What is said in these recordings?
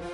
Some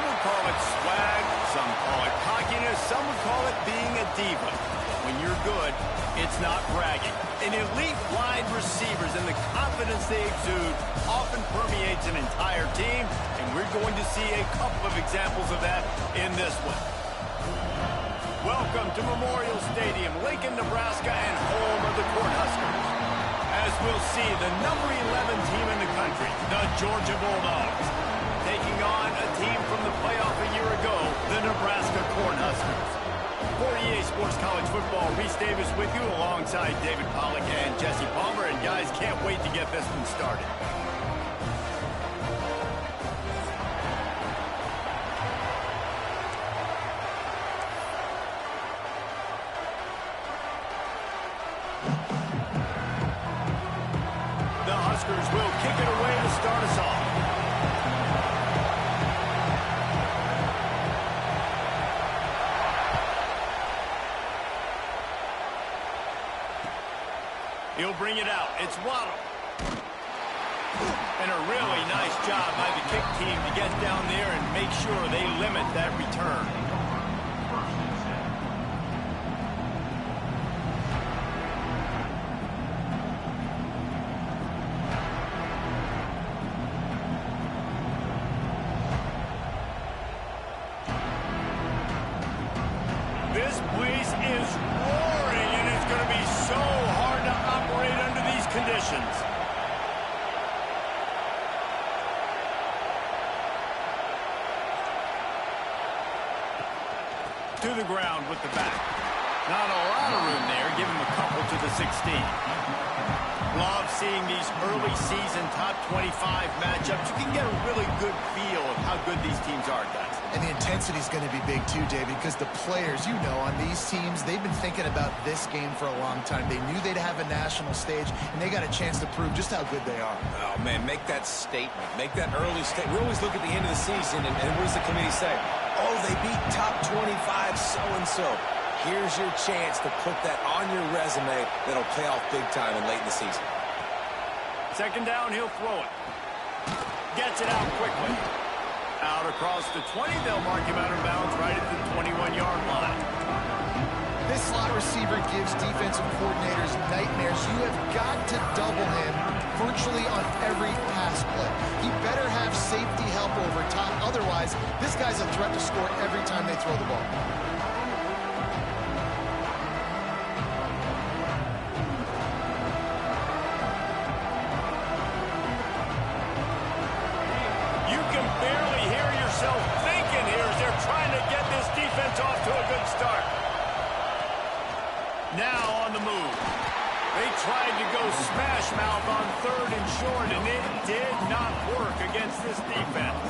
would call it swag, some call it cockiness, some would call it being a diva. When you're good, it's not bragging. An elite wide receivers and the confidence they exude often permeates an entire team, and we're going to see a couple of examples of that in this one. Welcome to Memorial Stadium, Lincoln, Nebraska, and home of the Cornhuskers. As we'll see, the number 11 team in the country, the Georgia Bulldogs, taking on a team from the playoff a year ago, the Nebraska Cornhuskers. For EA Sports College Football, Reese Davis with you alongside David Pollack and Jesse Palmer. And guys, can't wait to get this one started. The Huskers will kick it away to start us off. He'll bring it out. It's Waddle. And a really nice job by the kick team to get down there and make sure they limit that return. This place is roaring, and it's going to be so hard to operate under these conditions. To the ground with the back. Not a lot of room there. Give him a couple to the 16. Love seeing these early season top 25 matchups. You can get a really good feel of how good these teams are, guys. And the intensity is going to be big too, David, because the players, you know, on these teams, they've been thinking about this game for a long time. They knew they'd have a national stage, and they got a chance to prove just how good they are. Oh, man, make that statement. Make that early statement. We always look at the end of the season, and what does the committee say? Oh, they beat top 25 so-and-so. Here's your chance to put that on your resume that'll pay off big time and late in the season. Second down, he'll throw it. Gets it out quickly. Out across the 20, they'll mark him out of bounds right at the 21-yard line. This slot receiver gives defensive coordinators nightmares. You have got to double him virtually on every pass play. He better have safety help over top. Otherwise, this guy's a threat to score every time they throw the ball. Thinking here as they're trying to get this defense off to a good start. Now on the move. They tried to go smash mouth on third and short, and it did not work against this defense.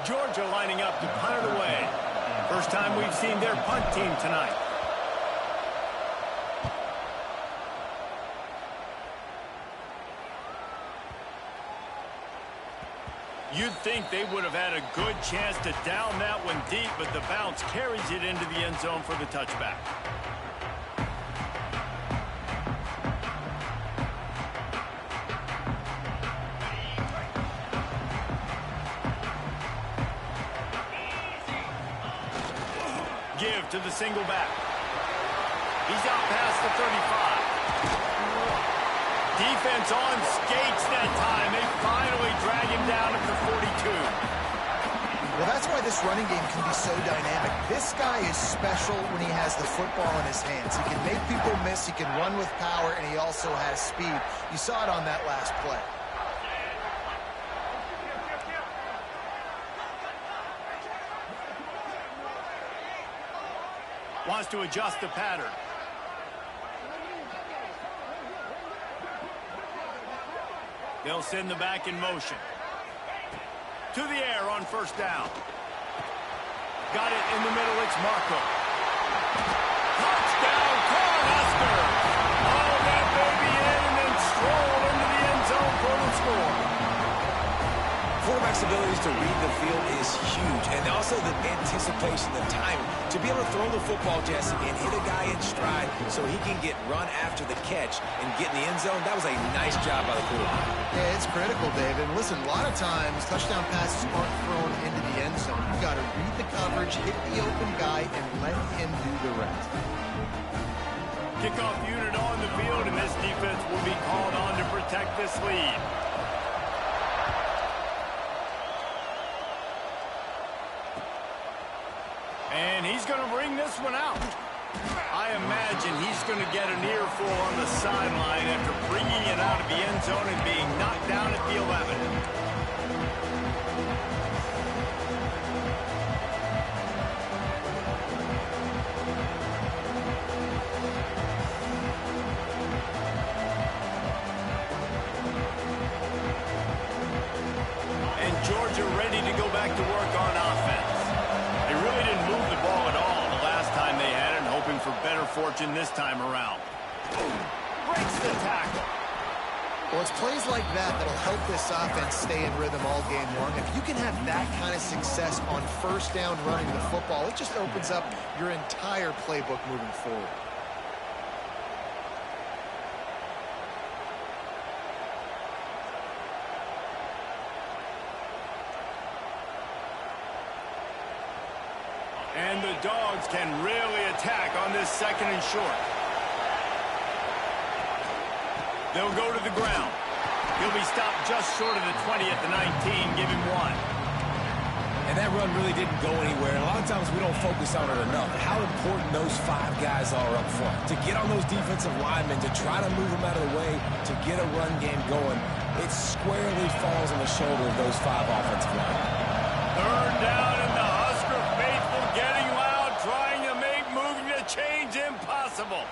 Georgia lining up to punt it away. First time we've seen their punt team tonight. You'd think they would have had a good chance to down that one deep, but the bounce carries it into the end zone for the touchback. Give to the single back. He's out past the 35. Defense on skates that time. They finally drag him down at the 42. Well, that's why this running game can be so dynamic. This guy is special when he has the football in his hands. He can make people miss, he can run with power, and he also has speed. You saw it on that last play. Wants to adjust the pattern. They'll send the back in motion. To the air on first down. Got it in the middle. It's Marco. Touchdown, Cornhuskers! Oh, that baby in and then stroll into the end zone for the score. Quarterback's abilities to read the field is huge, and also the anticipation, the timing. To be able to throw the football, Jesse, and hit a guy in stride so he can get run after the catch and get in the end zone, that was a nice job by the quarterback. Yeah, it's critical, David. Listen, a lot of times, touchdown passes aren't thrown into the end zone. You've got to read the coverage, hit the open guy, and let him do the rest. Kickoff unit on the field, and this defense will be called on to protect this lead. And he's going to bring this one out. I imagine he's going to get an earful on the sideline after bringing it out of the end zone and being knocked down at the 11. Georgia ready to go back to work on offense. They really didn't move the ball at all the last time they had it, hoping for better fortune this time around. Breaks the tackle. Well, it's plays like that that'll help this offense stay in rhythm all game long. If you can have that kind of success on first down running the football, it just opens up your entire playbook moving forward. And the Dogs can really attack on this second and short. They'll go to the ground. He'll be stopped just short of the 20 at the 19, give him one. And that run really didn't go anywhere. And a lot of times we don't focus on it enough. How important those 5 guys are up front. To get on those defensive linemen, to try to move them out of the way, to get a run game going, it squarely falls on the shoulder of those 5 offensive linemen. Third down, and the Husker faithful getting loud, trying to make moving the chains impossible.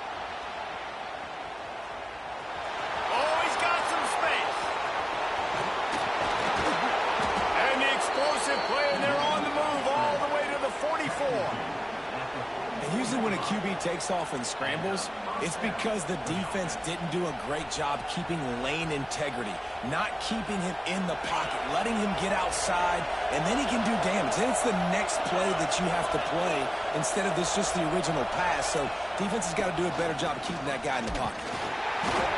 Oh, he's got some space. And the explosive play, and they're on the move all the way to the 44. And usually when a QB takes off and scrambles, it's because the defense didn't do a great job keeping lane integrity, not keeping him in the pocket, letting him get outside, and then he can do damage. Then it's the next play that you have to play instead of this just the original pass. So defense has got to do a better job of keeping that guy in the pocket.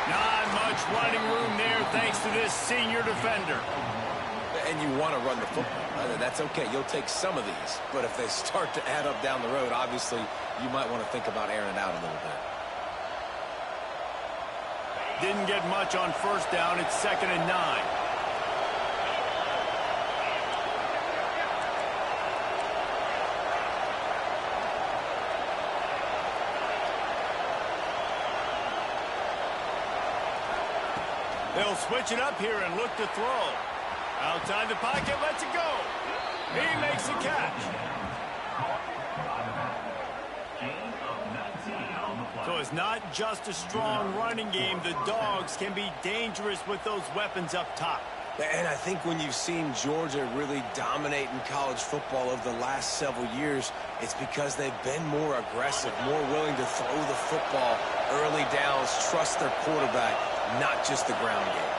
Not much running room there thanks to this senior defender. And you want to run the football. That's okay. You'll take some of these. But if they start to add up down the road, obviously you might want to think about airing it out a little bit. Didn't get much on first down. It's 2nd and 9. They'll switch it up here and look to throw. Outside the pocket, lets it go. He makes the catch. So it's not just a strong running game. The Dogs can be dangerous with those weapons up top. And I think when you've seen Georgia really dominate in college football over the last several years, it's because they've been more aggressive, more willing to throw the football early downs, trust their quarterback, not just the ground game.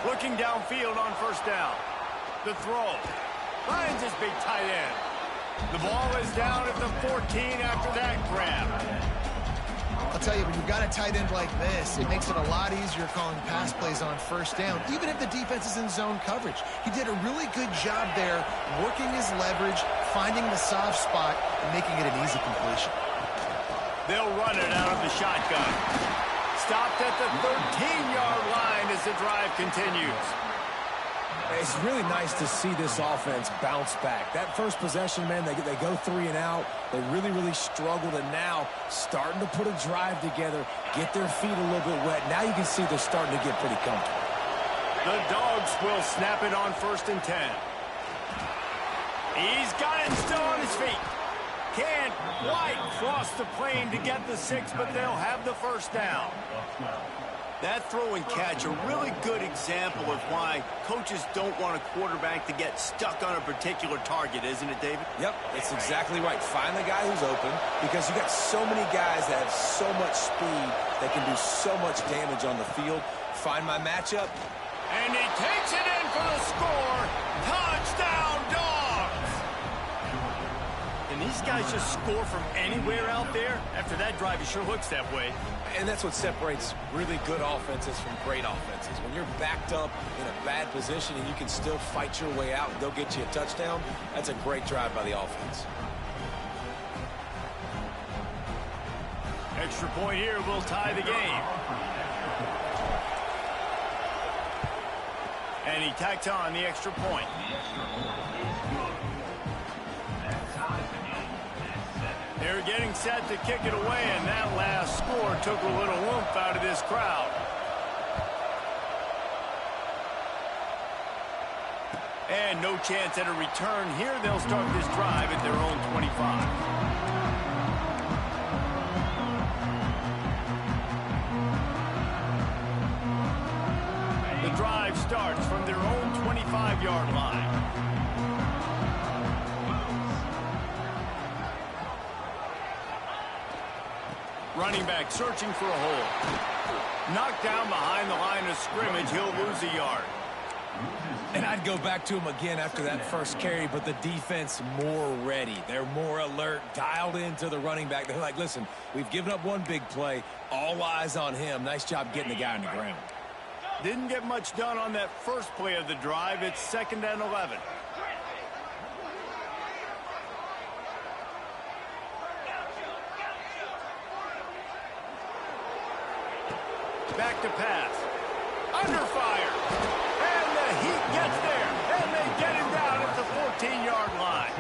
Looking downfield on first down. The throw. Finds his big tight end. The ball is down at the 14 after that grab. I'll tell you, when you've got a tight end like this, it makes it a lot easier calling pass plays on first down, even if the defense is in zone coverage. He did a really good job there, working his leverage, finding the soft spot, and making it an easy completion. They'll run it out of the shotgun. Stopped at the 13-yard line as the drive continues. It's really nice to see this offense bounce back. That first possession, man, they go 3 and out. They really struggled, and now starting to put a drive together, get their feet a little bit wet. Now you can see they're starting to get pretty comfortable. The Dogs will snap it on 1st and 10. He's got it still on his feet. Can't quite cross the plane to get the 6, but they'll have the first down. That throw and catch, a really good example of why coaches don't want a quarterback to get stuck on a particular target, isn't it, David? Yep, it's exactly right. Find the guy who's open, because you got so many guys that have so much speed that can do so much damage on the field. Find my matchup. And he takes it in for the score. Touchdown, Dogs! And these guys just score from anywhere out there? After that drive, it sure looks that way. And that's what separates really good offenses from great offenses. When you're backed up in a bad position and you can still fight your way out and they'll get you a touchdown, that's a great drive by the offense. Extra point here will tie the game. And he tacks on the extra point. They're getting set to kick it away, and that last score took a little oomph out of this crowd. And no chance at a return here. They'll start this drive at their own 25. The drive starts from their own 25-yard line. Running back searching for a hole. Knocked down behind the line of scrimmage. He'll lose a yard. And I'd go back to him again after that first carry, but the defense more ready. They're more alert, dialed into the running back. They're like, listen, we've given up one big play. All eyes on him. Nice job getting the guy on the ground. Didn't get much done on that first play of the drive. It's 2nd and 11. Back to pass. Under fire. And the heat gets there. And they get him down at the 14-yard line.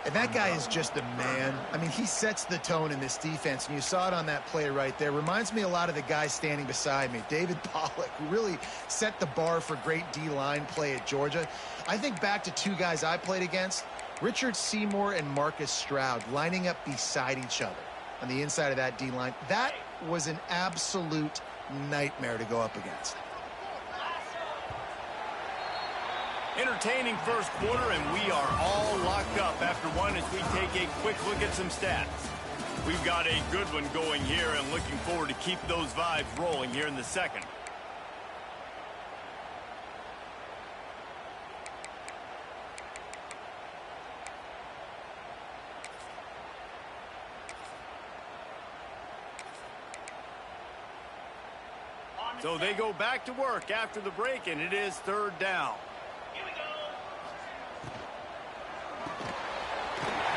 And that guy is just a man. I mean, he sets the tone in this defense, and you saw it on that play right there. Reminds me a lot of the guy standing beside me, David Pollack, who really set the bar for great D-line play at Georgia. I think back to two guys I played against, Richard Seymour and Marcus Stroud, lining up beside each other on the inside of that D-line. That was an absolute nightmare to go up against. Entertaining first quarter, and we are all locked up after one as we take a quick look at some stats. We've got a good one going here and looking forward to keep those vibes rolling here in the second. So they go back to work after the break, and it is 3rd down.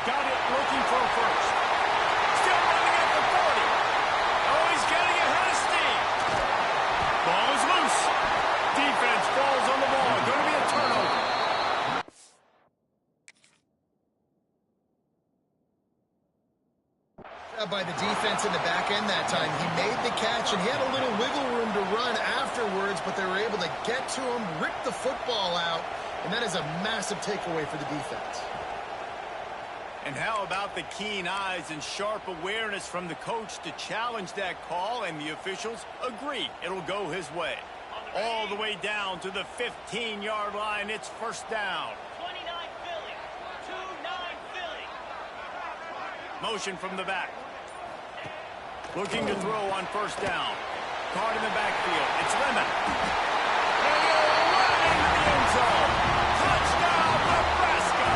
Got it, looking for a first. Still running at the 40. Oh, he's getting ahead of steam. Ball is loose. Defense falls on the ball. Going to be a turnover. By the defense in the back end that time. He made the catch, and he had a little wiggle room to run afterwards, but they were able to get to him, rip the football out, and that is a massive takeaway for the defense. And how about the keen eyes and sharp awareness from the coach to challenge that call, and the officials agree it'll go his way. All the way down to the 15-yard line. It's 1st down. 29 Philly. 2-9 Philly. Motion from the back. Looking to throw on 1st down. Card in the backfield. It's Lemon. And he'll run into the end zone. Touchdown, Nebraska.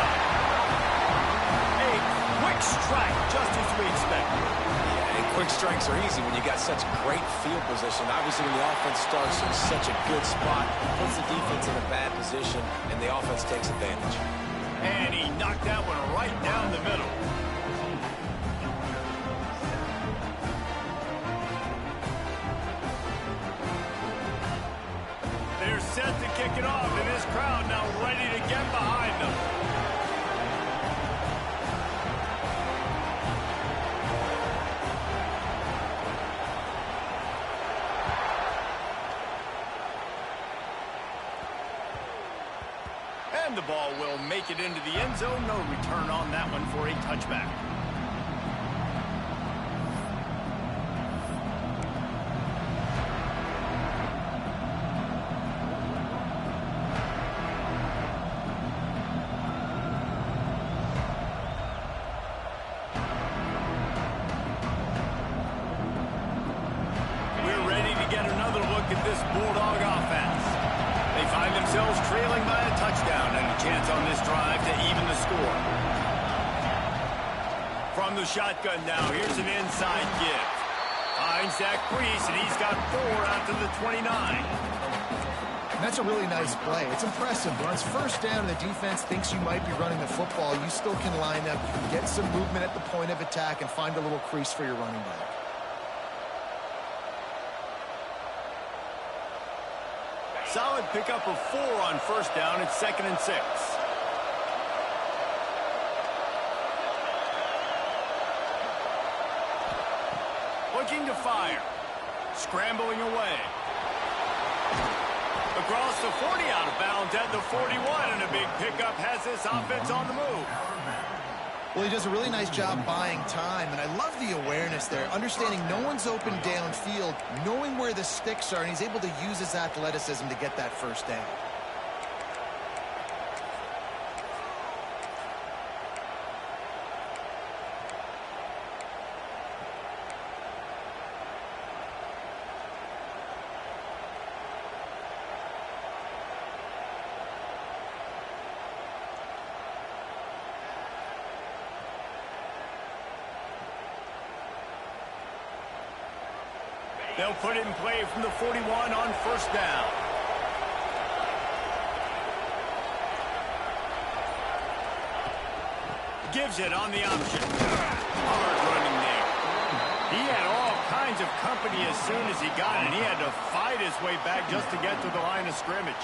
A quick strike, just as we expected. Yeah, and quick strikes are easy when you got such great field position. Obviously, when the offense starts in such a good spot, puts the defense in a bad position, and the offense takes advantage. And he knocked that one right down the middle. They're set to kick it off, and this crowd now ready to get behind them. And the ball will make it into the end zone. No return on that one for a touchback. We're ready to get another look at this Bulldog offense. They find themselves trailing by a touchdown and a chance on this drive to even the score. From the shotgun now, here's an inside give. Finds Zach Priest, and he's got 4 out to the 29. And that's a really nice play. It's impressive. When it's first down and the defense thinks you might be running the football, you still can line up, get some movement at the point of attack, and find a little crease for your running back. Solid pickup of 4 on first down. It's 2nd and 6. Looking to fire. Scrambling away. Across the 40, out of bounds at the 41, and a big pickup has this offense on the move. Well, he does a really nice job buying time, and I love the awareness there, understanding no one's open downfield, knowing where the sticks are, and he's able to use his athleticism to get that first down. They'll put it in play from the 41 on first down. Gives it on the option. Hard running there. He had all kinds of company as soon as he got it. He had to fight his way back just to get to the line of scrimmage.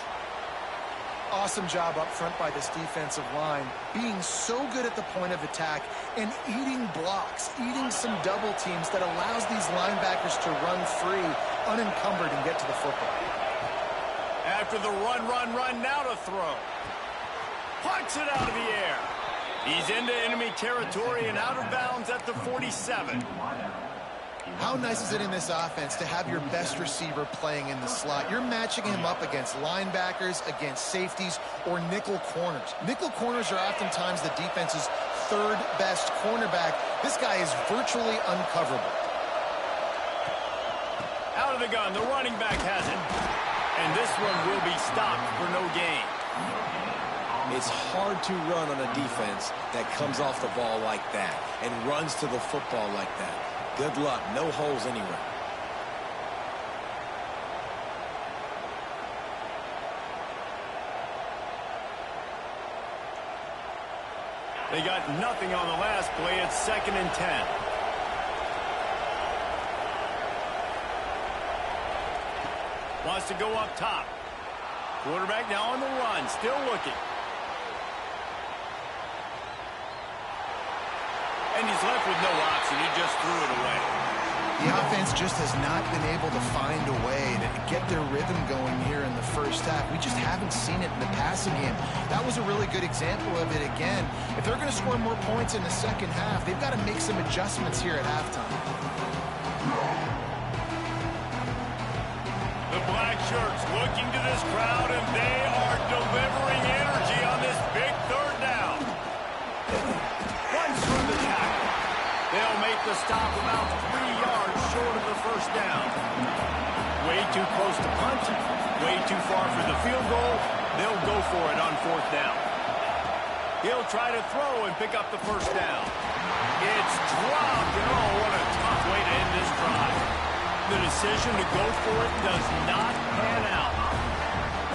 Awesome job up front by this defensive line, being so good at the point of attack and eating blocks, eating some double teams that allows these linebackers to run free, unencumbered, and get to the football. After the run, now to throw. Punts it out of the air. He's into enemy territory and out of bounds at the 47. How nice is it in this offense to have your best receiver playing in the slot? You're matching him up against linebackers, against safeties, or nickel corners. Nickel corners are oftentimes the defense's third best cornerback. This guy is virtually uncoverable. Out of the gun, the running back has it. And this one will be stopped for no gain. It's hard to run on a defense that comes off the ball like that and runs to the football like that. Good luck. No holes anywhere. They got nothing on the last play. It's 2nd and 10. Wants to go up top. Quarterback now on the run. Still looking. And he's left with no option. He just threw it away. The offense just has not been able to find a way to get their rhythm going here in the first half. We just haven't seen it in the passing game. That was a really good example of it again. If they're going to score more points in the second half, they've got to make some adjustments here at halftime. The black shirts looking to this crowd, and they are delivering energy on this big third down. Runs from the tackle. They'll make the stop about 3 yards short of the first down. Way too close to punt. Way too far for the field goal. They'll go for it on 4th down. He'll try to throw and pick up the first down. It's dropped, and oh, what a tough way to end this drive. The decision to go for it does not pan out.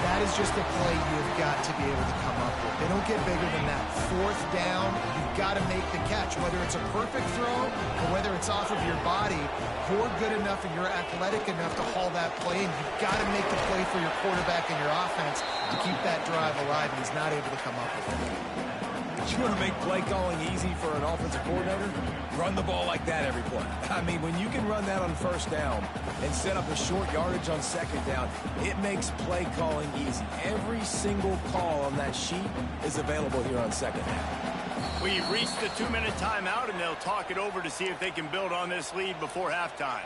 That is just a play you've got to be able to come up with. They don't get bigger than that. 4th down, you've got to make the catch. Whether it's a perfect throw or whether it's off of your body, you're good enough and you're athletic enough to haul that play in. You've got to make the play for your quarterback and your offense to keep that drive alive, and he's not able to come up with it. You want to make play calling easy for an offensive coordinator? Run the ball like that every play. I mean, when you can run that on first down and set up a short yardage on second down, it makes play calling easy. Every single call on that sheet is available here on second down. We've reached the 2-minute timeout, and they'll talk it over to see if they can build on this lead before halftime.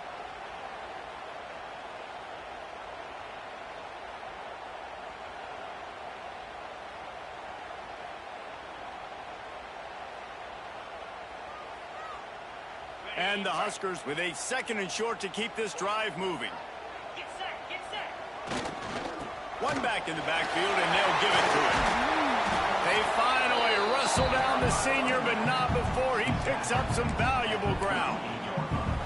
And the Huskers with a 2nd and short to keep this drive moving. Get set, get set. One back in the backfield, and they'll give it to him. They finally wrestle down the senior, but not before he picks up some valuable ground.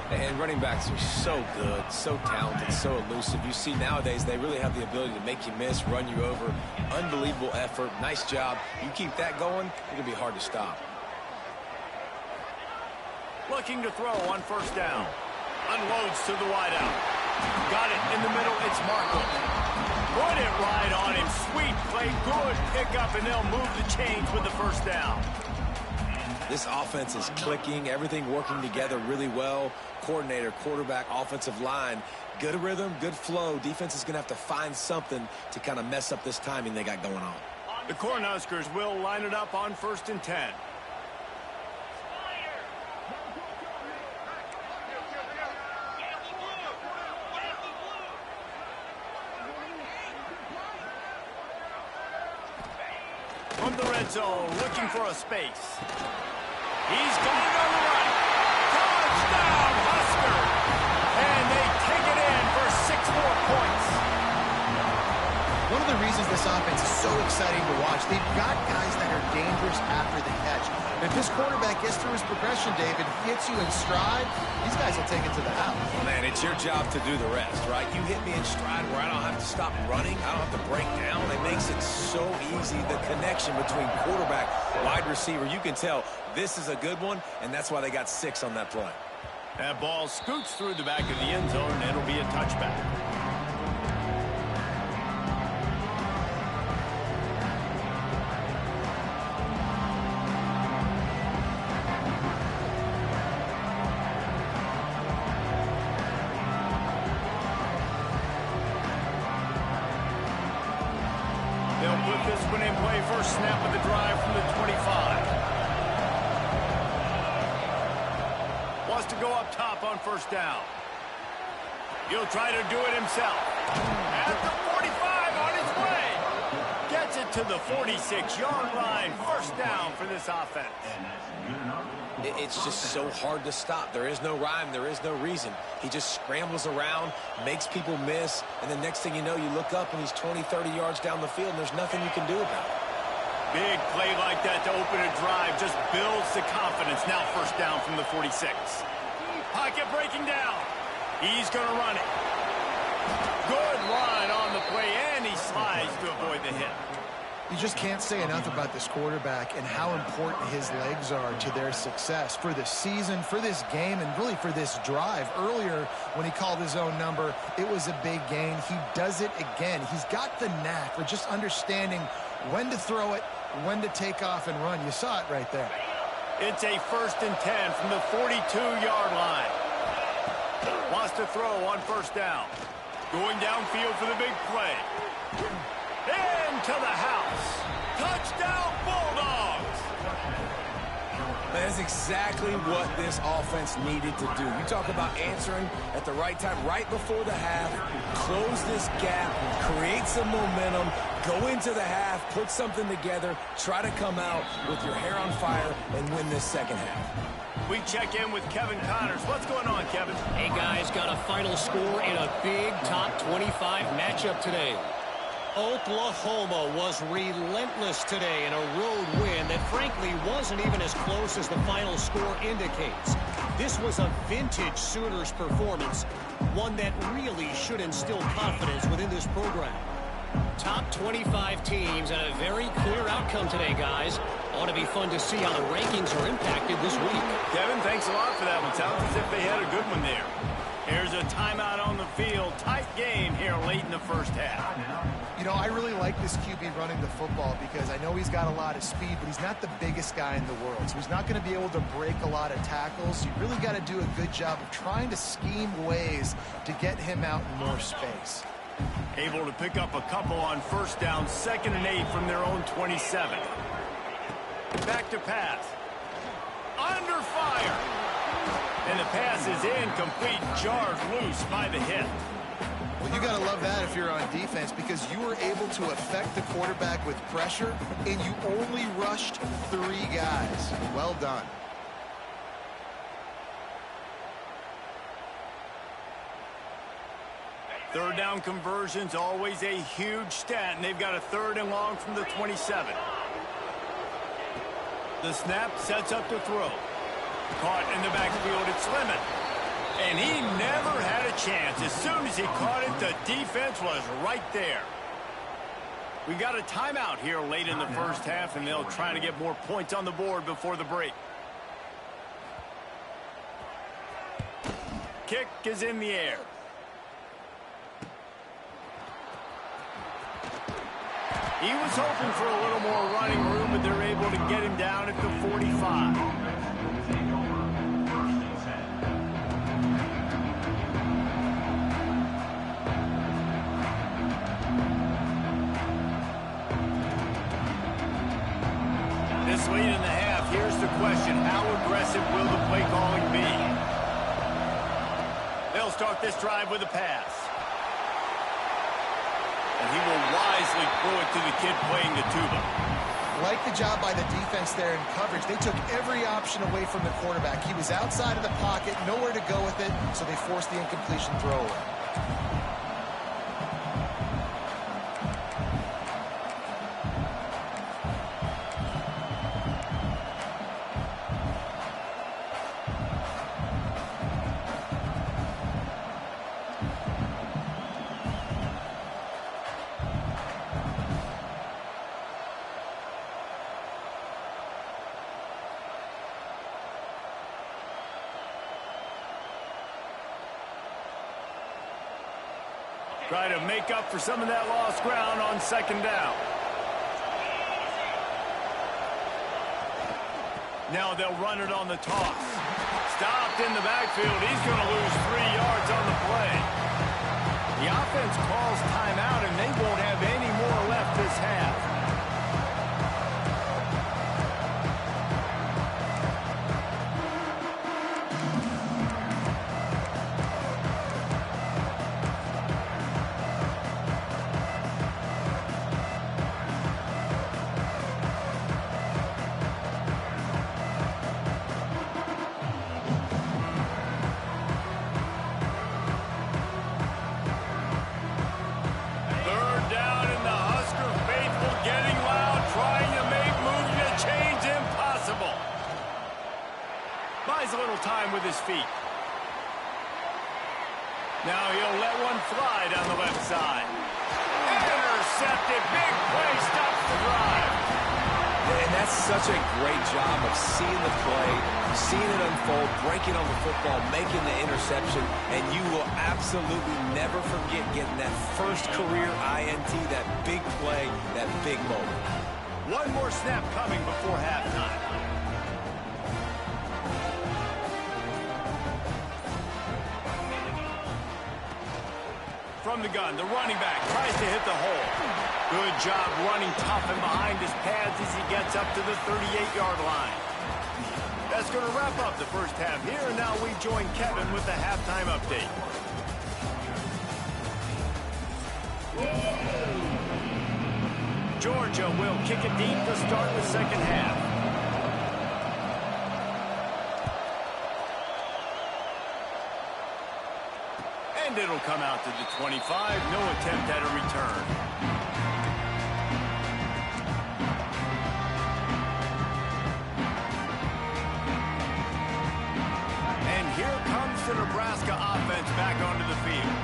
And running backs are so good, so talented, so elusive. You see nowadays they really have the ability to make you miss, run you over. Unbelievable effort. Nice job. You keep that going, it'll be hard to stop. Looking to throw on first down. Unloads to the wideout. Got it in the middle. It's Markham. Put it right on him. Sweet play. Good pickup, and they'll move the chains with the first down. This offense is clicking. Everything working together really well. Coordinator, quarterback, offensive line. Good rhythm, good flow. Defense is going to have to find something to kind of mess up this timing they got going on. The Cornhuskers will line it up on 1st and 10. From the red zone, looking for a space. He's got it on the right. Touchdown, Husker! And they take it in for 6 more points. One of the reasons this offense is so exciting to watch, they've got guys that are dangerous after the catch. If this quarterback gets through his progression, David, hits you in stride, these guys will take it to the house. Well, man, it's your job to do the rest, right? You hit me in stride where I don't have to stop running. I don't have to break down. It makes it so easy. The connection between quarterback, wide receiver, you can tell this is a good one, and that's why they got 6 on that play. That ball scoots through the back of the end zone, and it'll be a touchback. They'll put this one in play. First snap of the drive from the 25. Wants to go up top on first down. He'll try to do it himself. At the 45 on his way. Gets it to the 46-yard line. First down for this offense. It's just so hard to stop. There is no rhyme. There is no reason. He just scrambles around, makes people miss, and the next thing you know, you look up and he's 20, 30 yards down the field, and there's nothing you can do about it. Big play like that to open a drive just builds the confidence. Now first down from the 46. Pocket breaking down. He's going to run it. Good run on the play, and he slides to avoid the hit. You just can't say enough about this quarterback and how important his legs are to their success for this season, for this game, and really for this drive. Earlier, when he called his own number, it was a big gain. He does it again. He's got the knack for just understanding when to throw it, when to take off and run. You saw it right there. It's a 1st and 10 from the 42-yard line. Wants to throw on first down. Going downfield for the big play. Into the house. Touchdown, Bulldogs. That's exactly what this offense needed to do. You talk about answering at the right time, right before the half, close this gap, create some momentum, go into the half, put something together, try to come out with your hair on fire and win this second half. We check in with Kevin Connors. What's going on, Kevin? Hey, guys, got a final score in a big top 25 matchup today. Oklahoma was relentless today in a road win that frankly wasn't even as close as the final score indicates. This was a vintage Sooners performance, one that really should instill confidence within this program. Top 25 teams and a very clear outcome today, guys. Ought to be fun to see how the rankings are impacted this week. Kevin, thanks a lot for that one. Sounds as if they had a good one there. Here's a timeout on the field. Tight gain here late in the first half. You know, I really like this QB running the football because I know he's got a lot of speed, but he's not the biggest guy in the world. So he's not going to be able to break a lot of tackles. You really got to do a good job of trying to scheme ways to get him out in more space. Able to pick up a couple on first down, 2nd and 8 from their own 27. Back to pass. Under fire. And the pass is incomplete, jarred loose by the hit. Well, you got to love that if you're on defense because you were able to affect the quarterback with pressure, and you only rushed 3 guys. Well done. Third down conversions, always a huge stat, and they've got a 3rd and long from the 27. The snap sets up to throw. Caught in the backfield, it's Lemon. And he never had a chance. As soon as he caught it, the defense was right there. We got a timeout here late in the first half, and they'll try to get more points on the board before the break. Kick is in the air. He was hoping for a little more running room, but they're able to get him down at the 45. This late in the half, here's the question. How aggressive will the play calling be? They'll start this drive with a pass. And he will wisely throw it to the kid playing the tuba. Like the job by the defense there in coverage. They took every option away from the quarterback. He was outside of the pocket, nowhere to go with it, so they forced the incompletion throw away. Try to make up for some of that lost ground on 2nd down. Now they'll run it on the toss. Stopped in the backfield. He's going to lose 3 yards on the play. The offense calls timeout, and they won't have any more left this half. Buys a little time with his feet. Now he'll let one fly down the left side. Intercepted. Big play stops the drive. And that's such a great job of seeing the play, seeing it unfold, breaking on the football, making the interception, and you will absolutely never forget getting that first career INT, that big play, that big moment. One more snap coming before halftime. From the gun, the running back tries to hit the hole. Good job running tough and behind his pads as he gets up to the 38-yard line. That's going to wrap up the first half here, and now we join Kevin with the halftime update. Georgia will kick it deep to start the second half. And it'll come out to the 25. No attempt at a return. And here comes the Nebraska offense back onto the field.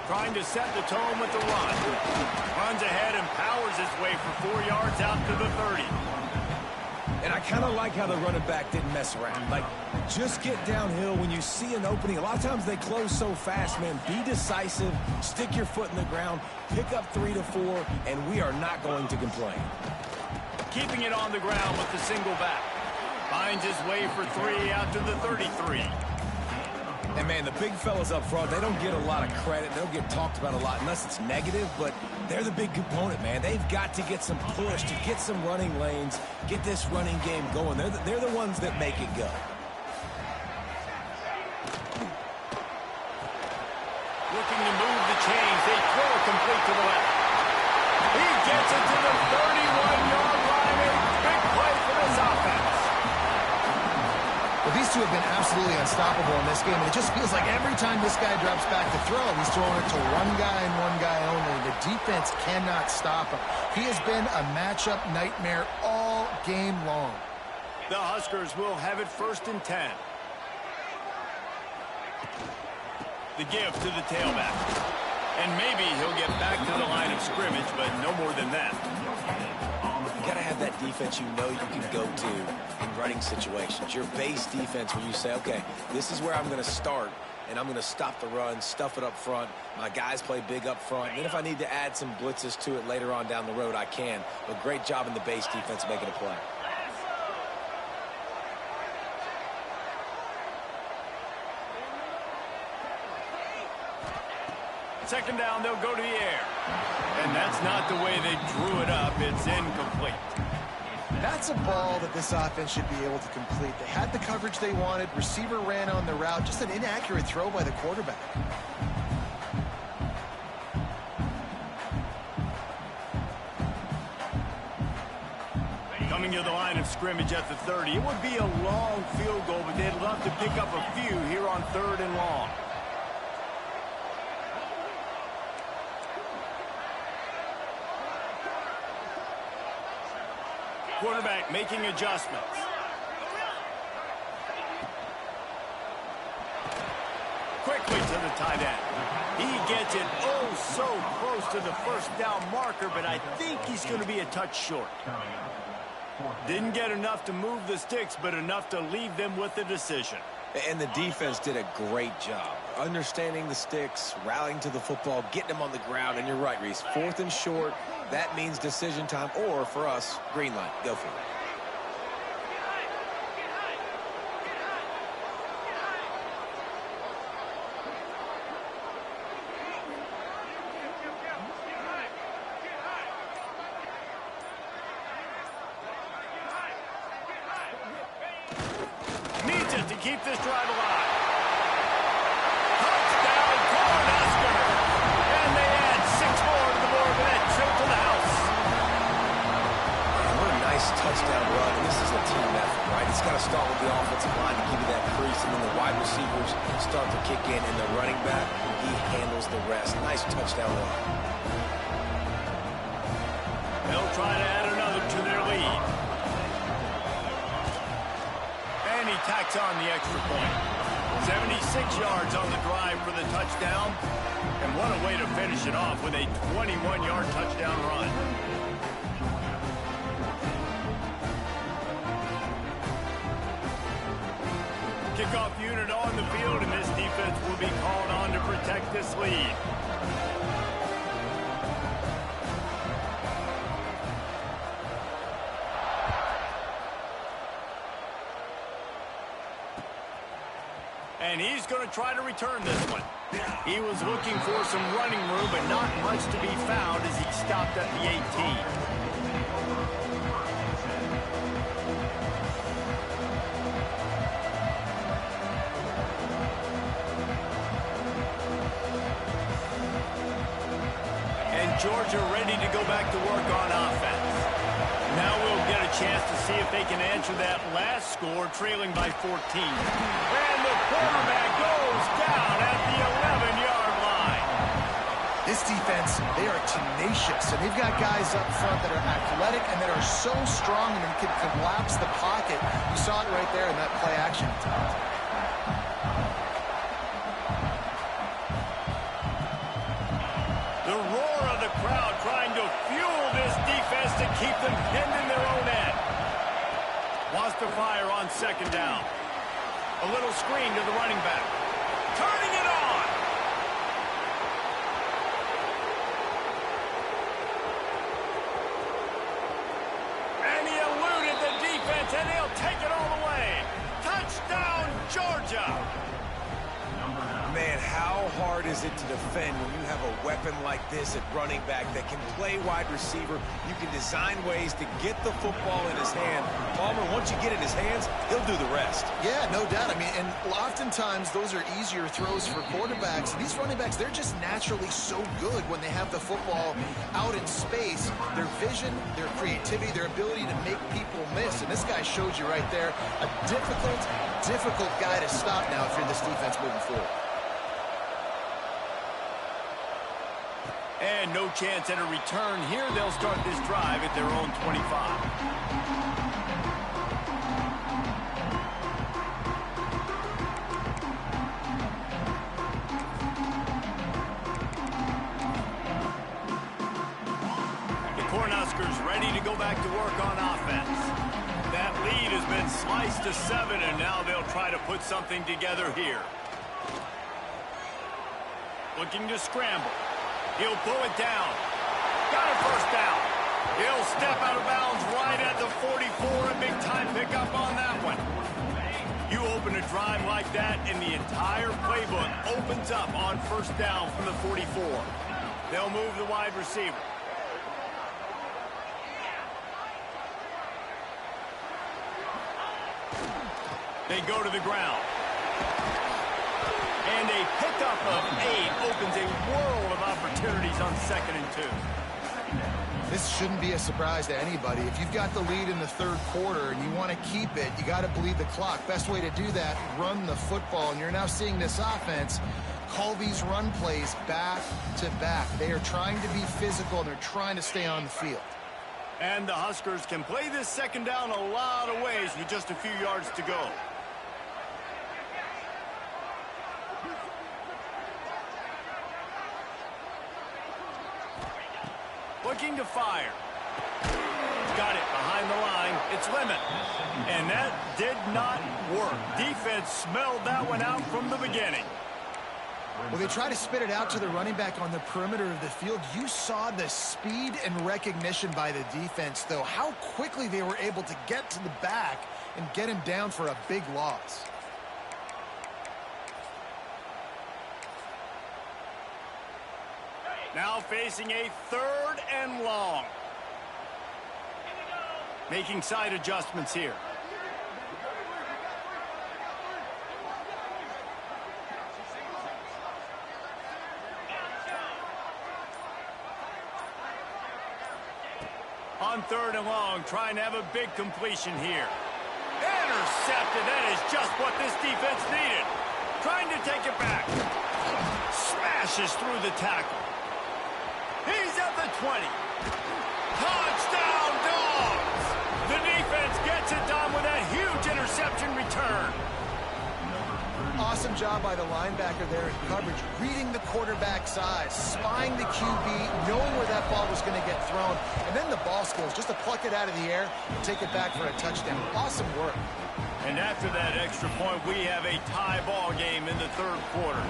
Trying to set the tone with the run. Runs ahead and powers his way for 4 yards out to the 30. And I kind of like how the running back didn't mess around. Like, just get downhill when you see an opening. A lot of times they close so fast, man. Be decisive, stick your foot in the ground, pick up 3 to 4, and we are not going to complain. Keeping it on the ground with the single back. Finds his way for 3 out to the 33. And, man, the big fellas up front, they don't get a lot of credit. They don't get talked about a lot unless it's negative, but they're the big component, man. They've got to get some push, to get some running lanes, get this running game going. They're the ones that make it go. Looking to move the chains. They throw it complete to the left. He gets it to the 31-yard line. A big play for this offense. Well, these two have been absolutely unstoppable in this game, and it just feels like every time this guy drops back to throw, he's throwing it to one guy and one guy only. The defense cannot stop him. He has been a matchup nightmare all game long. The Huskers will have it 1st and 10. The give to the tailback. And maybe he'll get back to the line of scrimmage, but no more than that. You got to have that defense you know you can go to in running situations. Your base defense where you say, okay, this is where I'm going to start, and I'm going to stop the run, stuff it up front. My guys play big up front. And then if I need to add some blitzes to it later on down the road, I can. But great job in the base defense making a play. Second down, they'll go to the air. And that's not the way they drew it up. It's incomplete. That's a ball that this offense should be able to complete. They had the coverage they wanted. Receiver ran on the route. Just an inaccurate throw by the quarterback. Coming to the line of scrimmage at the 30. It would be a long field goal, but they'd love to pick up a few here on 3rd and long. Quarterback making adjustments. Quickly to the tight end. He gets it oh so close to the 1st down marker, but I think he's going to be a touch short. Didn't get enough to move the sticks, but enough to leave them with the decision. And the defense did a great job understanding the sticks, rallying to the football, getting them on the ground. And you're right, Reese, 4th and short, that means decision time, or for us, green light. Go for it. Needs it to keep this drive alive. Touchdown, Cornhuskers! And they add 6 more to the board with that trip to the house. Man, what a nice touchdown run. And this is a team effort, right? It's got to start with the offensive line to give you that crease, and then the wide receivers start to kick in, and the running back, he handles the rest. Nice touchdown run. They'll try to add another to their lead. And he tacks on the extra point. 76 yards on the drive for the touchdown. And what a way to finish it off with a 21-yard touchdown run. Kickoff unit on the field, and this defense will be called on to protect this lead. And he's going to try to return this one. He was looking for some running room, but not much to be found as he stopped at the 18. Georgia ready to go back to work on offense. Now we'll get a chance to see if they can answer that last score, trailing by 14. And the quarterback goes down at the 11-yard line. This defense, they are tenacious, and they've got guys up front that are athletic and that are so strong and can collapse the pocket. You saw it right there in that play action attempt. Trying to fuel this defense to keep them pinned in their own end. to fire on second down. A little screen to the running back. Turning it on. And he eluded the defense, and he'll take it all the way. Touchdown, Georgia. Man, how hard is it to defend when you have a weapon like this at running back that can play wide receiver? You can design ways to get the football in his hand. Palmer, once you get it in his hands, he'll do the rest. Yeah, no doubt. I mean, and oftentimes those are easier throws for quarterbacks. These running backs, they're just naturally so good when they have the football out in space. Their vision, their creativity, their ability to make people miss. And this guy showed you right there, a difficult guy to stop now if you're this defense moving forward. And no chance at a return here. They'll start this drive at their own 25. The Cornhuskers ready to go back to work on offense. That lead has been sliced to 7, and now they'll try to put something together here. Looking to scramble. He'll pull it down. Got a first down. He'll step out of bounds right at the 44. A big-time pickup on that one. You open a drive like that, and the entire playbook opens up on first down from the 44. They'll move the wide receiver. They go to the ground. And a pickup of 8 opens a world of opportunities on 2nd and 2. This shouldn't be a surprise to anybody. If you've got the lead in the third quarter and you want to keep it, you got to bleed the clock. Best way to do that, run the football. And you're now seeing this offense call these run plays back to back. They are trying to be physical, and they're trying to stay on the field. And the Huskers can play this second down a lot of ways with just a few yards to go. Looking to fire. Got it behind the line. It's Lemon. And that did not work. Defense smelled that one out from the beginning. Well, they try to spit it out to the running back on the perimeter of the field. You saw the speed and recognition by the defense, though. How quickly they were able to get to the back and get him down for a big loss. Now facing a 3rd and long. Making side adjustments here. On 3rd and long, trying to have a big completion here. Intercepted. That is just what this defense needed. Trying to take it back. Smashes through the tackle. He's at the 20. Touchdown, Dogs! The defense gets it done with that huge interception return. Awesome job by the linebacker there in coverage, reading the quarterback's eyes, spying the QB, knowing where that ball was going to get thrown, and then the ball skills, just to pluck it out of the air and take it back for a touchdown. Awesome work. And after that extra point, we have a tie ball game in the 3rd quarter.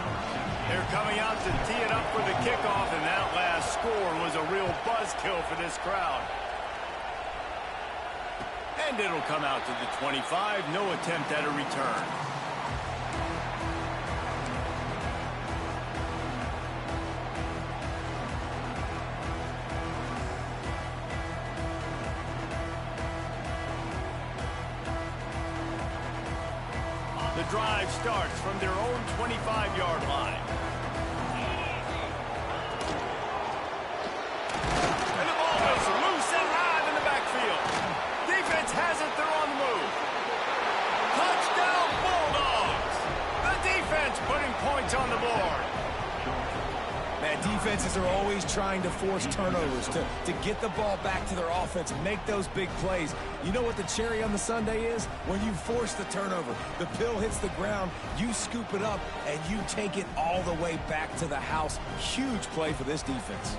They're coming out to tee it up for the kickoff, and that last score was a real buzzkill for this crowd. And it'll come out to the 25. No attempt at a return. The drive starts from their own 25-yard line. And the ball is loose and live in the backfield. Defense has it. They're on the move. Touchdown, Bulldogs. The defense putting points on the board. Man, defenses are always trying to force turnovers to get the ball back to their offense and make those big plays. You know what the cherry on the sundae is? When you force the turnover, the pill hits the ground, you scoop it up, and you take it all the way back to the house. Huge play for this defense.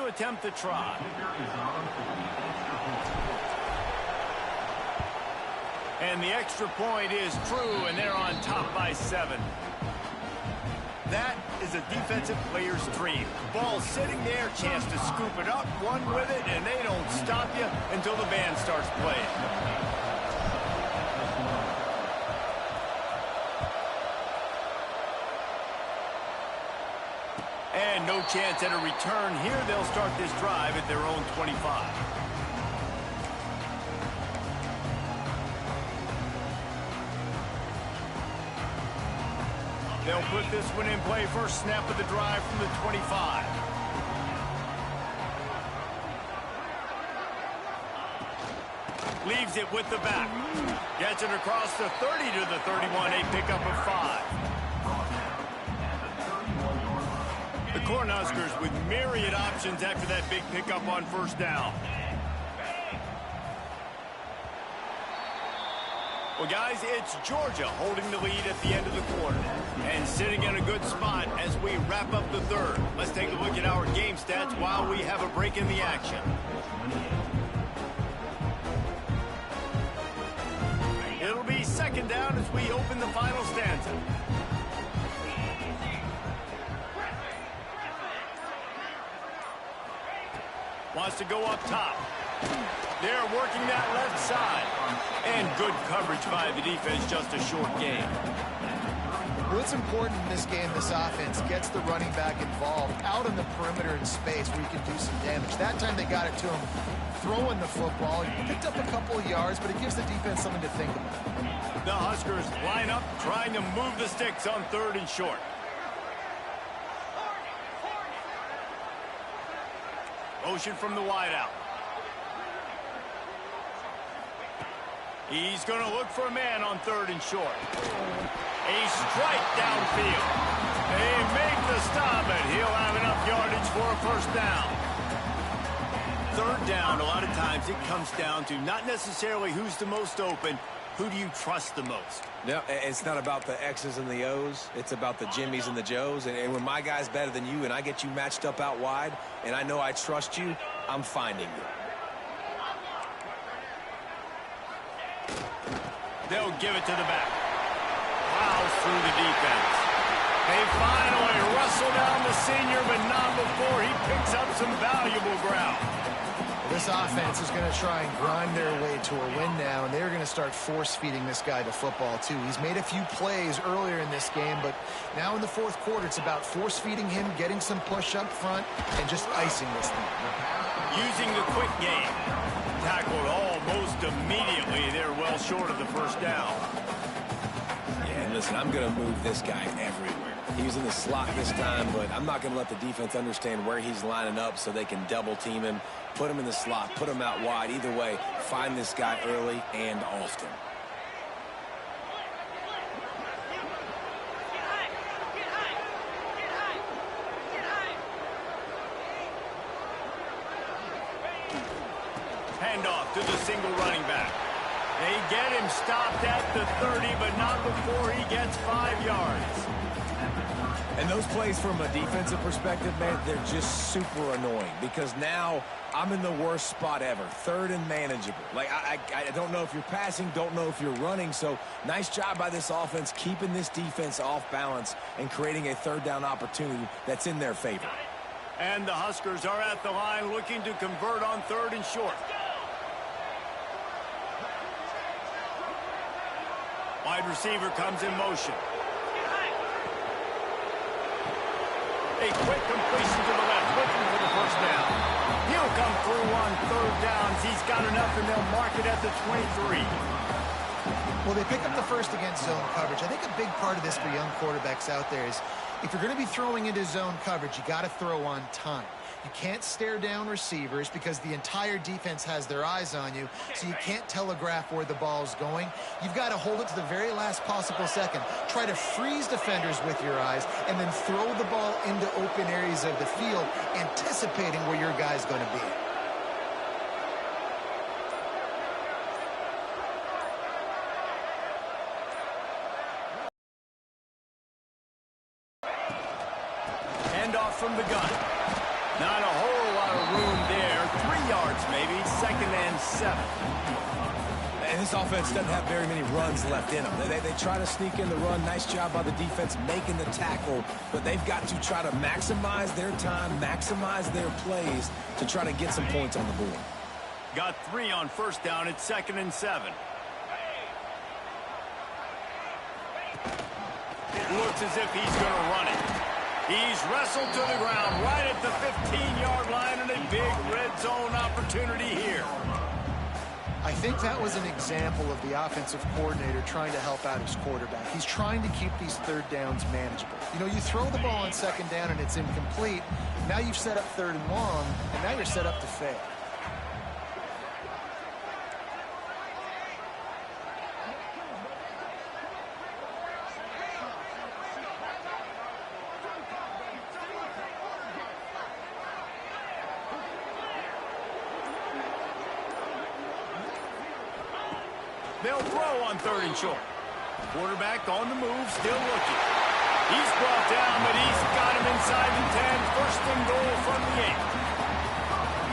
to attempt the try. And the extra point is true, and they're on top by 7. That is a defensive player's dream. Ball sitting there, chance to scoop it up, run with it, and they don't stop you until the band starts playing. And no chance at a return here. They'll start this drive at their own 25. They'll put this one in play. First snap of the drive from the 25. Leaves it with the back. Gets it across the 30 to the 31. A pickup of 5. The Cornhuskers with myriad options after that big pickup on first down. Well, guys, it's Georgia holding the lead at the end of the quarter and sitting in a good spot as we wrap up the third. Let's take a look at our game stats while we have a break in the action. It'll be second down as we open the final stanza. Wants to go up top. They're working that left side. And good coverage by the defense, just a short gain. Well, it's important in this game, this offense gets the running back involved out on the perimeter in space where you can do some damage. That time they got it to him throwing the football. He picked up a couple of yards, but it gives the defense something to think about. The Huskers line up, trying to move the sticks on 3rd and short. Motion from the wideout. He's going to look for a man on 3rd and short. A strike downfield. They make the stop, and he'll have enough yardage for a first down. 3rd down, a lot of times it comes down to not necessarily who's the most open, who do you trust the most? No, it's not about the X's and the O's. It's about the Jimmies and the Joes. And when my guy's better than you and I get you matched up out wide and I know I trust you, I'm finding you. They'll give it to the back. Plows through the defense. They finally wrestle down the senior, but not before he picks up some valuable ground. This offense is going to try and grind their way to a win now, and they're going to start force-feeding this guy the football, too. He's made a few plays earlier in this game, but now in the 4th quarter, it's about force-feeding him, getting some push up front, and just icing this thing. Using the quick game. Tackled almost immediately. They're well short of the first down. Yeah, and listen, I'm going to move this guy everywhere. He was in the slot this time, but I'm not going to let the defense understand where he's lining up so they can double-team him, put him in the slot, put him out wide. Either way, find this guy early and often. Handoff to the single running back. They get him stopped at the 30, but not before he gets 5 yards. And those plays from a defensive perspective, man, they're just super annoying because now I'm in the worst spot ever, 3rd and manageable. Like, I don't know if you're passing, don't know if you're running, so nice job by this offense keeping this defense off balance and creating a 3rd down opportunity that's in their favor. And the Huskers are at the line looking to convert on 3rd and short. Wide receiver comes in motion. A quick completion to the left, looking for the first down. He'll come through on 3rd downs. He's got enough, and they'll mark it at the 23. Well, they pick up the first against zone coverage. I think a big part of this for young quarterbacks out there is if you're going to be throwing into zone coverage, you got to throw on time. You can't stare down receivers because the entire defense has their eyes on you, so you can't telegraph where the ball's going. You've got to hold it to the very last possible second. Try to freeze defenders with your eyes and then throw the ball into open areas of the field, anticipating where your guy's going to be. Handoff from the gun. Not a whole lot of 7. And this offense doesn't have very many runs left in them. They try to sneak in the run. Nice job by the defense making the tackle, but they've got to try to maximize their time, maximize their plays to try to get some points on the board. Got 3 on first down. It's 2nd and 7. It looks as if he's going to run it. He's wrestled to the ground right at the 15-yard line, and a big red zone opportunity here. I think that was an example of the offensive coordinator trying to help out his quarterback. He's trying to keep these third downs manageable. You know, you throw the ball on 2nd down and it's incomplete. Now you've set up 3rd and long, and now you're set up to fail. They'll throw on 3rd and short. Quarterback on the move, still looking. He's brought down, but he's got him inside the 10. 1st and goal from the 8.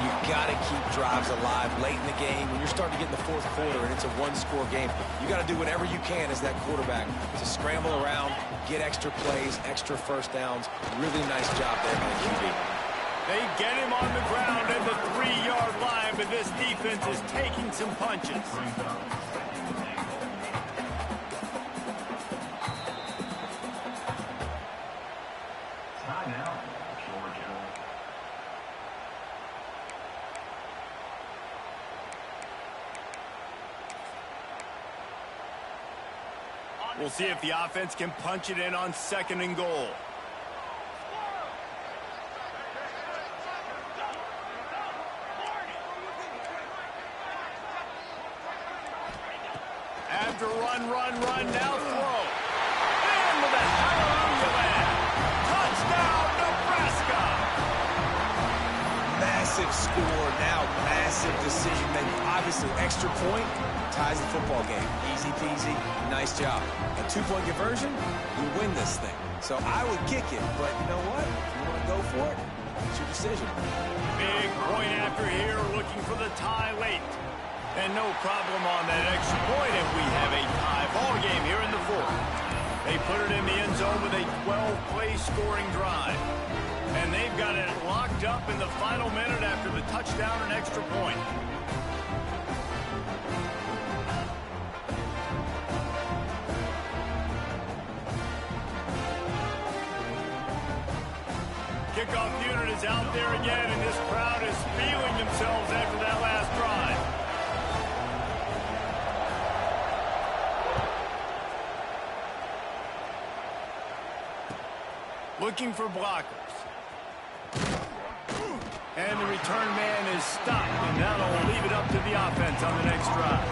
You've got to keep drives alive late in the game. When you're starting to get in the 4th quarter and it's a one-score game, you got to do whatever you can as that quarterback to scramble around, get extra plays, extra first downs. Really nice job there by the QB. They get him on the ground at the 3-yard line, but this defense is taking some punches. We'll see if the offense can punch it in on 2nd and goal. After run, now throw. And with a hallelujah land. Touchdown, Nebraska! Massive score, now massive decision making. Obviously, extra point ties the football game. Easy peasy, nice job. A 2-point conversion, you win this thing. So I would kick it, but you know what? If you want to go for it, it's your decision. Big point after here, looking for the tie late. And no problem on that extra point, and we have a tie ball game here in the 4th. They put it in the end zone with a 12-play scoring drive. And they've got it locked up in the final minute after the touchdown and extra point. Kickoff unit is out there again, and this crowd is feeling themselves after that last drive. Looking for blockers. And the return man is stopped, and that'll leave it up to the offense on the next drive.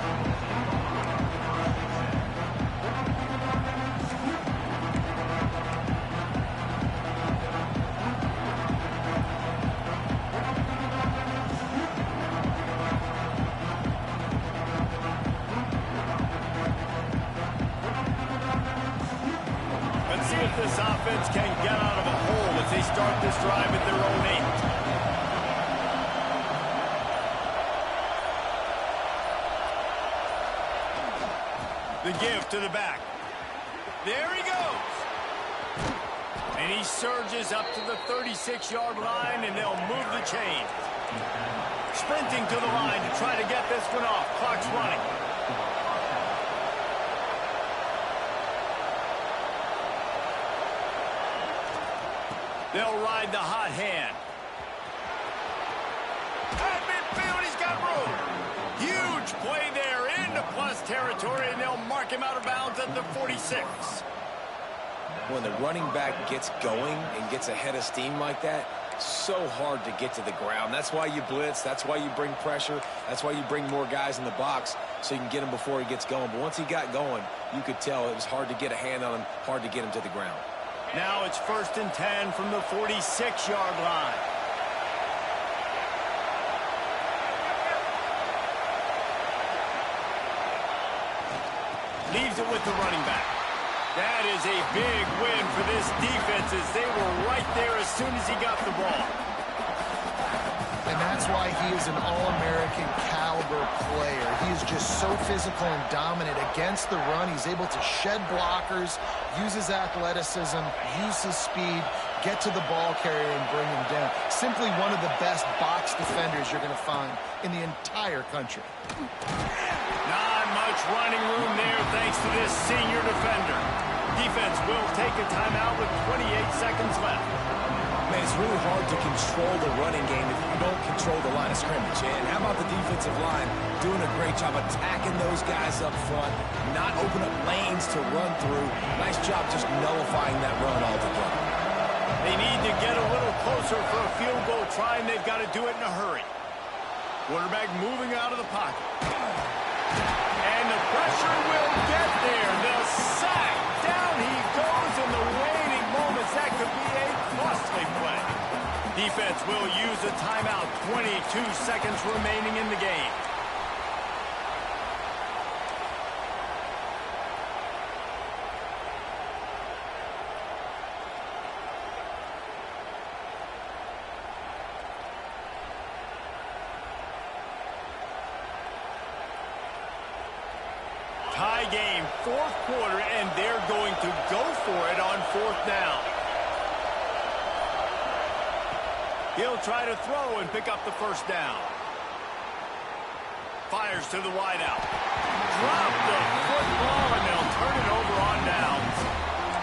Let's see if this offense can get out of a hole as they start this drive at their own 8. The give to the back. There he goes. And he surges up to the 36-yard line, and they'll move the chain. Sprinting to the line to try to get this one off. Clock's running. They'll ride the hot hand. At midfield, he's got room. Huge play there into plus territory, and they'll mark him out of bounds at the 46. When the running back gets going and gets ahead of steam like that, so hard to get to the ground. That's why you blitz. That's why you bring pressure. That's why you bring more guys in the box so you can get him before he gets going. But once he got going, you could tell it was hard to get a hand on him, hard to get him to the ground. Now it's 1st and 10 from the 46-yard line. Leaves it with the running back. That is a big win for this defense as they were right there as soon as he got the ball. And that's why he is an All-American caliber player. He is just so physical and dominant against the run. He's able to shed blockers, use his athleticism, use his speed, get to the ball carrier and bring him down. Simply one of the best box defenders you're going to find in the entire country. Not much running room there thanks to this senior defender. Defense will take a timeout with 28 seconds left. Man, it's really hard to control the running game if you don't control the line of scrimmage. And how about the defensive line doing a great job attacking those guys up front, not open up lanes to run through. Nice job just nullifying that run altogether. They need to get a little closer for a field goal try, and they've got to do it in a hurry. Quarterback moving out of the pocket. And the pressure will get there. The sack. Down he goes in the waning moments. That could be a costly play. Defense will use a timeout. 22 seconds remaining in the game. Tie game, fourth quarter, and they're going to go for it on fourth down. He'll try to throw and pick up the first down. Fires to the wideout. Drop the football, and they'll turn it over on downs.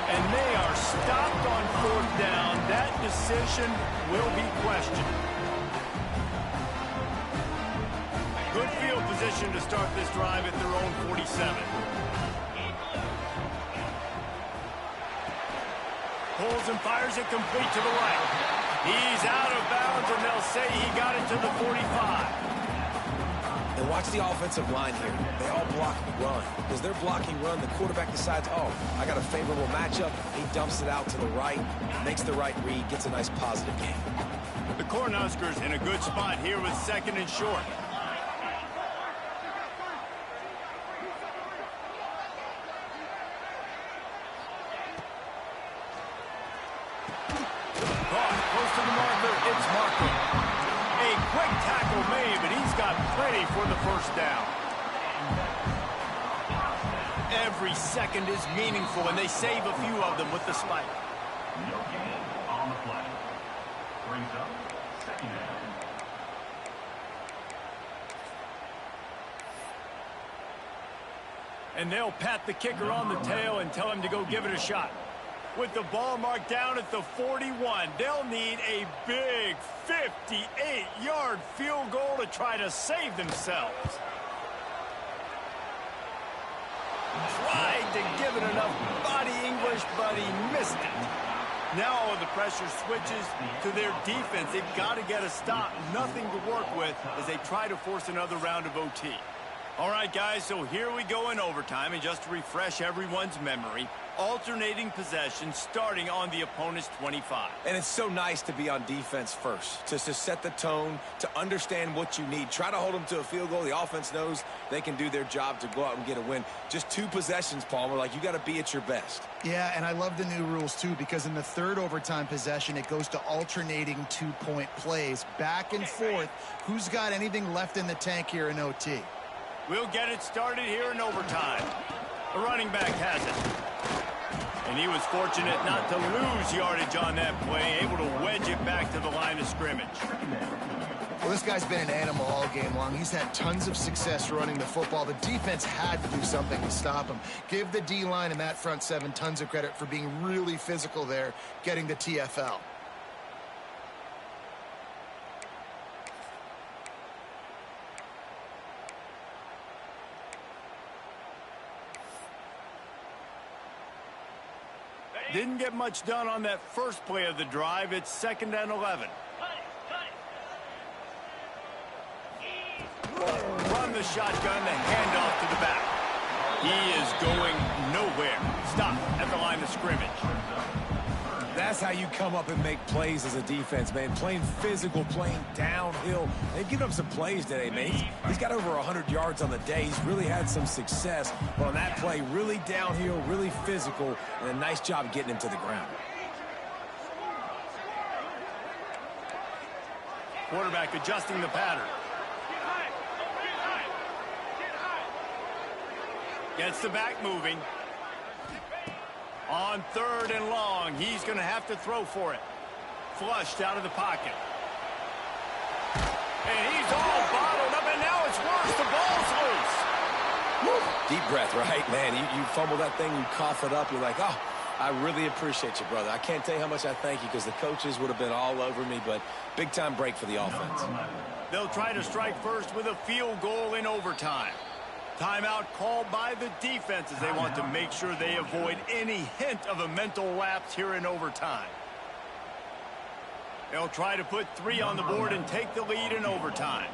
And they are stopped on fourth down. That decision will be questioned. Good field position to start this drive at their own 47. Pulls and fires it complete to the right. He's out of bounds, and they'll say he got it to the 45. And watch the offensive line here. They all block run. As they're blocking run, the quarterback decides, oh, I got a favorable matchup. He dumps it out to the right, makes the right read, gets a nice positive gain. The Cornhuskers in a good spot here with second and short. For the first down. Every second is meaningful, and they save a few of them with the spike. No gain on the play. Brings up second down. And they'll pat the kicker on the tail and tell him to go give it a shot. With the ball marked down at the 41, they'll need a big 58-yard field goal to try to save themselves. Tried to give it enough body English, but he missed it. Now all of the pressure switches to their defense. They've got to get a stop. Nothing to work with as they try to force another round of OT. All right, guys, so here we go in overtime, and just to refresh everyone's memory, alternating possession starting on the opponent's 25. And it's so nice to be on defense first, just to set the tone, to understand what you need. Try to hold them to a field goal. The offense knows they can do their job to go out and get a win. Just 2 possessions, Palmer, like you got to be at your best. Yeah, and I love the new rules, too, because in the third overtime possession, it goes to alternating 2-point plays, back and forth. Who's got anything left in the tank here in OT? We'll get it started here in overtime. The running back has it. And he was fortunate not to lose yardage on that play, able to wedge it back to the line of scrimmage. Well, this guy's been an animal all game long. He's had tons of success running the football. The defense had to do something to stop him. Give the D-line and that front seven tons of credit for being really physical there, getting the TFL. Didn't get much done on that first play of the drive. It's 2nd and 11. Run the shotgun, the handoff to the back. He is going nowhere. Stop at the line of scrimmage. That's how you come up and make plays as a defense, man. Playing physical, playing downhill. They've given him some plays today, man. He's got over 100 yards on the day. He's really had some success. But on that play, really downhill, really physical, and a nice job getting him to the ground. Quarterback adjusting the pattern. Gets the back moving. On 3rd and long, he's going to have to throw for it. Flushed out of the pocket. And he's all bottled up, and now it's worse. The ball's loose. Woo. Deep breath, right, man? You fumble that thing, you cough it up, you're like, oh, I really appreciate you, brother. I can't tell you how much I thank you because the coaches would have been all over me, but big-time break for the offense. They'll try to strike first with a field goal in overtime. Timeout called by the defense as they want to make sure they avoid any hint of a mental lapse here in overtime. They'll try to put 3 on the board and take the lead in overtime.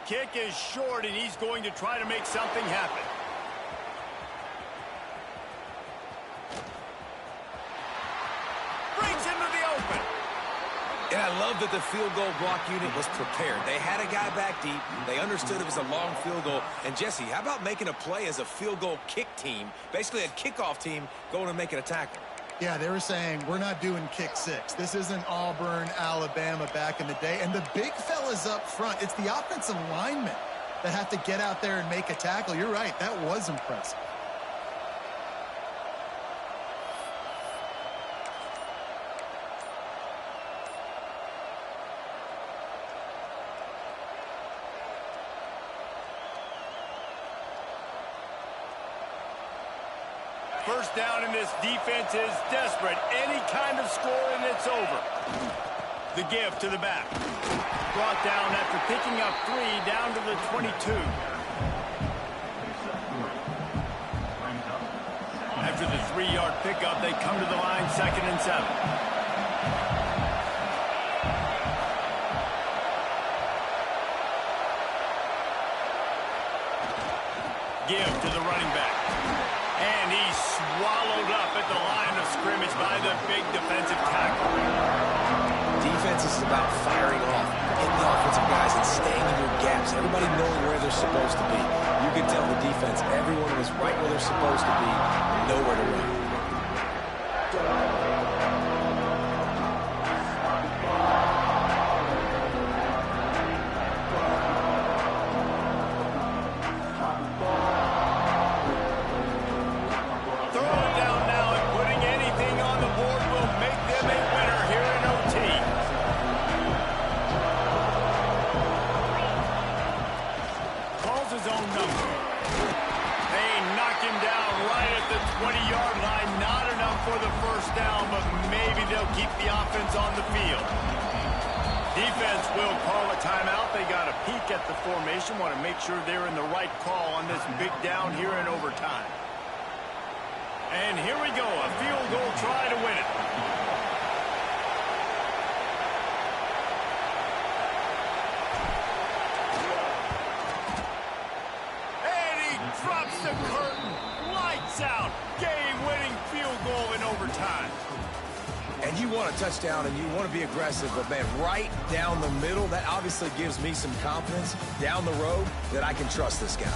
Kick is short, and he's going to try to make something happen. Breaks into the open. And I love that the field goal block unit was prepared. They had a guy back deep. They understood it was a long field goal. And, Jesse, how about making a play as a field goal kick team, basically a kickoff team, going and making a tackle? Yeah, they were saying, we're not doing kick 6. This isn't Auburn, Alabama back in the day. And the big fellas up front, it's the offensive linemen that have to get out there and make a tackle. You're right, that was impressive. First down, and this defense is desperate. Any kind of score, and it's over. The give to the back. Brought down after picking up 3 down to the 22. After the 3-yard pickup, they come to the line 2nd and 7. Give to the running back. And he's swallowed up at the line of scrimmage by the big defensive tackle. Defense is about firing off, hitting the offensive guys and staying in your gaps. Everybody knowing where they're supposed to be. You can tell the defense, everyone was right where they're supposed to be, nowhere to run. Keep the offense on the field. Defense will call a timeout. They got a peek at the formation. Want to make sure they're in the right call on this big down here in overtime. And here we go. A field goal try to win it. And he drops the curtain. Lights out. Game-winning field goal in overtime. And you want a touchdown and you want to be aggressive, but, man, right down the middle, that obviously gives me some confidence down the road that I can trust this guy.